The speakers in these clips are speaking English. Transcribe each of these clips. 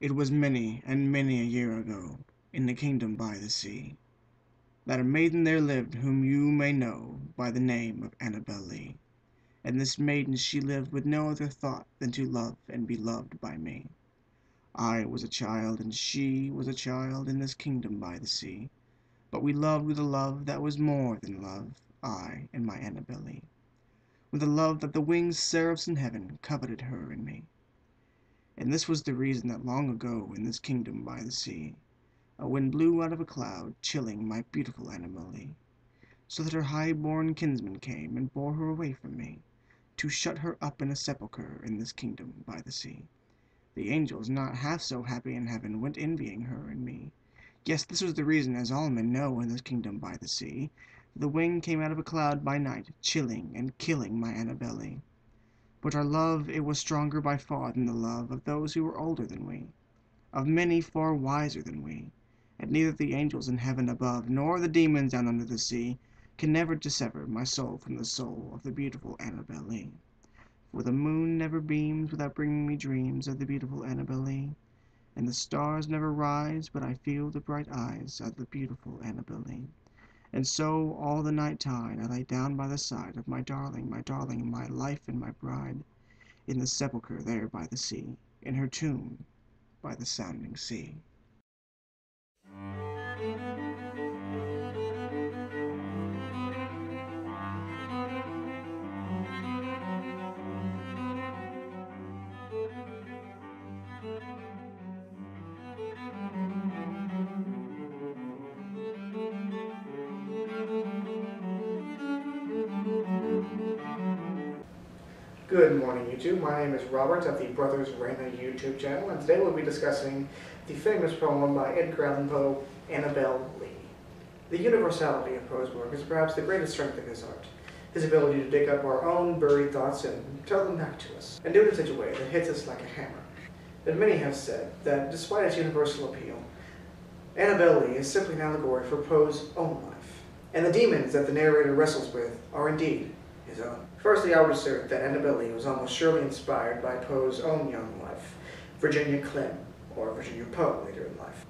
It was many and many a year ago, in the kingdom by the sea, that a maiden there lived whom you may know by the name of Annabel Lee. And this maiden she lived with no other thought than to love and be loved by me. I was a child and she was a child in this kingdom by the sea, but we loved with a love that was more than love, I and my Annabel Lee, with a love that the winged seraphs in heaven coveted her and me. And this was the reason that long ago in this kingdom by the sea, a wind blew out of a cloud, chilling my beautiful Annabel Lee, so that her high-born kinsman came and bore her away from me, to shut her up in a sepulchre in this kingdom by the sea. The angels, not half so happy in heaven, went envying her and me. Yes, this was the reason, as all men know in this kingdom by the sea, that the wind came out of a cloud by night, chilling and killing my Annabel Lee. But our love, it was stronger by far than the love of those who were older than we, of many far wiser than we, and neither the angels in heaven above, nor the demons down under the sea, can never dissever my soul from the soul of the beautiful Annabel Lee. For the moon never beams without bringing me dreams of the beautiful Annabel Lee, and the stars never rise but I feel the bright eyes of the beautiful Annabel Lee. And so all the night tide I lay down by the side of my darling, my life and my bride, in the sepulchre there by the sea, in her tomb by the sounding sea. Good morning, YouTube. My name is Robert of the Brothers Reyna YouTube channel, and today we'll be discussing the famous poem by Edgar Allan Poe, Annabel Lee. The universality of Poe's work is perhaps the greatest strength of his art, his ability to dig up our own buried thoughts and tell them back to us, and do it in such a way that hits us like a hammer. But many have said that despite its universal appeal, Annabel Lee is simply an allegory for Poe's own life, and the demons that the narrator wrestles with are indeed his own. Firstly, I would assert that Annabel Lee was almost surely inspired by Poe's own young wife, Virginia Clem, or Virginia Poe later in life.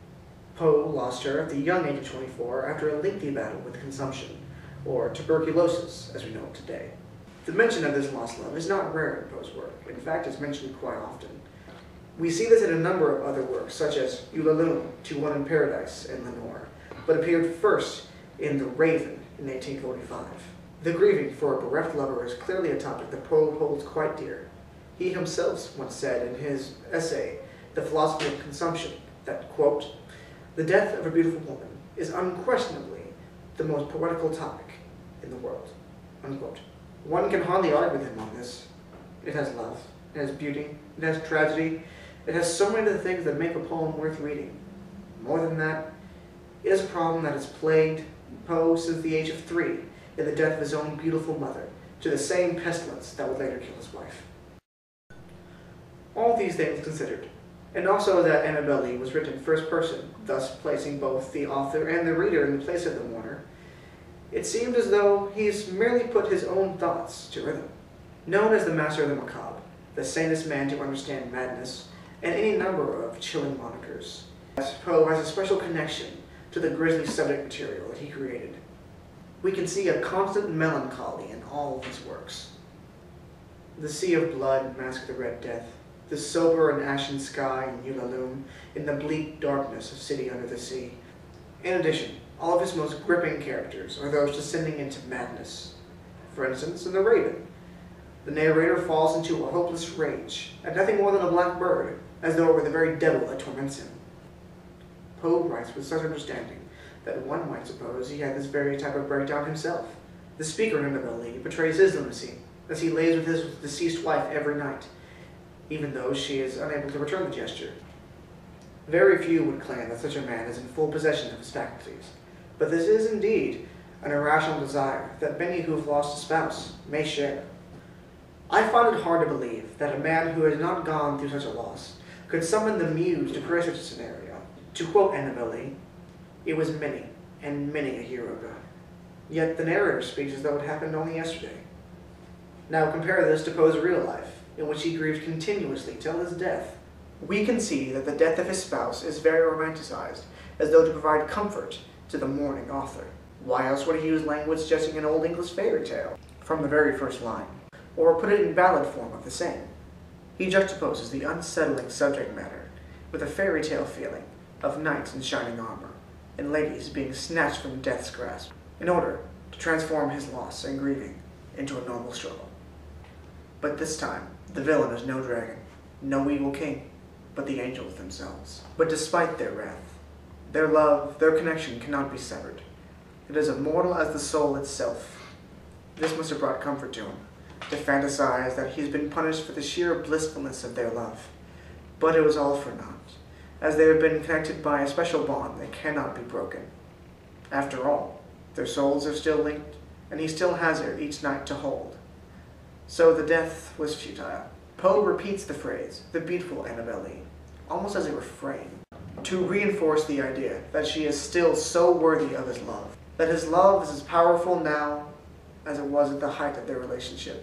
Poe lost her at the young age of 24 after a lengthy battle with consumption, or tuberculosis as we know it today. The mention of this lost love is not rare in Poe's work. In fact, it's mentioned quite often. We see this in a number of other works, such as Ulalume, To One in Paradise, and Lenore, but appeared first in The Raven in 1845. The grieving for a bereft lover is clearly a topic that Poe holds quite dear. He himself once said in his essay, The Philosophy of Consumption, that, quote, "The death of a beautiful woman is unquestionably the most poetical topic in the world," unquote. One can hardly argue with him on this. It has love, it has beauty, it has tragedy, it has so many of the things that make a poem worth reading. More than that, it is a problem that has plagued Poe since the age of 3, in the death of his own beautiful mother, to the same pestilence that would later kill his wife. All these things considered, and also that Annabel Lee was written first person, thus placing both the author and the reader in the place of the mourner, it seemed as though he's merely put his own thoughts to rhythm. Known as the master of the macabre, the sanest man to understand madness, and any number of chilling monikers, Poe has a special connection to the grisly subject material that he created. We can see a constant melancholy in all of his works. The sea of blood, Mask of the Red Death, the sober and ashen sky in Ulalume, in the bleak darkness of City Under the Sea. In addition, all of his most gripping characters are those descending into madness. For instance, in The Raven, the narrator falls into a hopeless rage at nothing more than a black bird, as though it were the very devil that torments him. Poe writes with such understanding that one might suppose he had this very type of breakdown himself. The speaker in Annabel Lee betrays his lunacy, as he lays with his deceased wife every night, even though she is unable to return the gesture. Very few would claim that such a man is in full possession of his faculties, but this is indeed an irrational desire that many who have lost a spouse may share. I find it hard to believe that a man who has not gone through such a loss could summon the muse to create such a scenario. To quote Annabel Lee, "It was many, and many a year ago." Yet the narrator speaks as though it happened only yesterday. Now compare this to Poe's real life, in which he grieved continuously till his death, We can see that the death of his spouse is very romanticized, as though to provide comfort to the mourning author. Why else would he use language suggesting an Old English fairy tale from the very first line, or put it in ballad form of the same? He juxtaposes the unsettling subject matter with a fairy tale feeling of knights in shining armor and ladies being snatched from death's grasp in order to transform his loss and grieving into a normal struggle. But this time, the villain is no dragon, no evil king, but the angels themselves. But despite their wrath, their love, their connection cannot be severed. It is immortal as the soul itself. This must have brought comfort to him, to fantasize that he's been punished for the sheer blissfulness of their love. But it was all for naught, as they have been connected by a special bond that cannot be broken. After all, their souls are still linked, and he still has her each night to hold. So the death was futile. Poe repeats the phrase, the beautiful Annabel Lee, almost as a refrain, to reinforce the idea that she is still so worthy of his love, that his love is as powerful now as it was at the height of their relationship.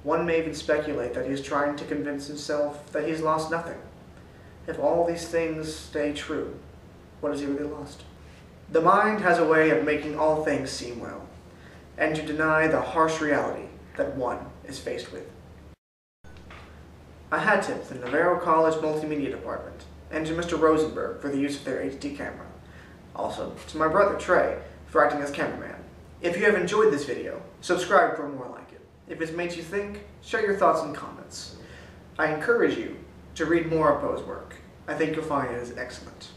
One may even speculate that he is trying to convince himself that he's lost nothing. If all these things stay true, what has he really lost? The mind has a way of making all things seem well, and to deny the harsh reality that one is faced with. A hat tip to the Navarro College Multimedia Department, and to Mr. Rosenberg for the use of their HD camera. Also, to my brother Trey for acting as cameraman. If you have enjoyed this video, subscribe for more like it. If it's made you think, share your thoughts in comments. I encourage you to read more of Poe's work. I think you'll find it is excellent.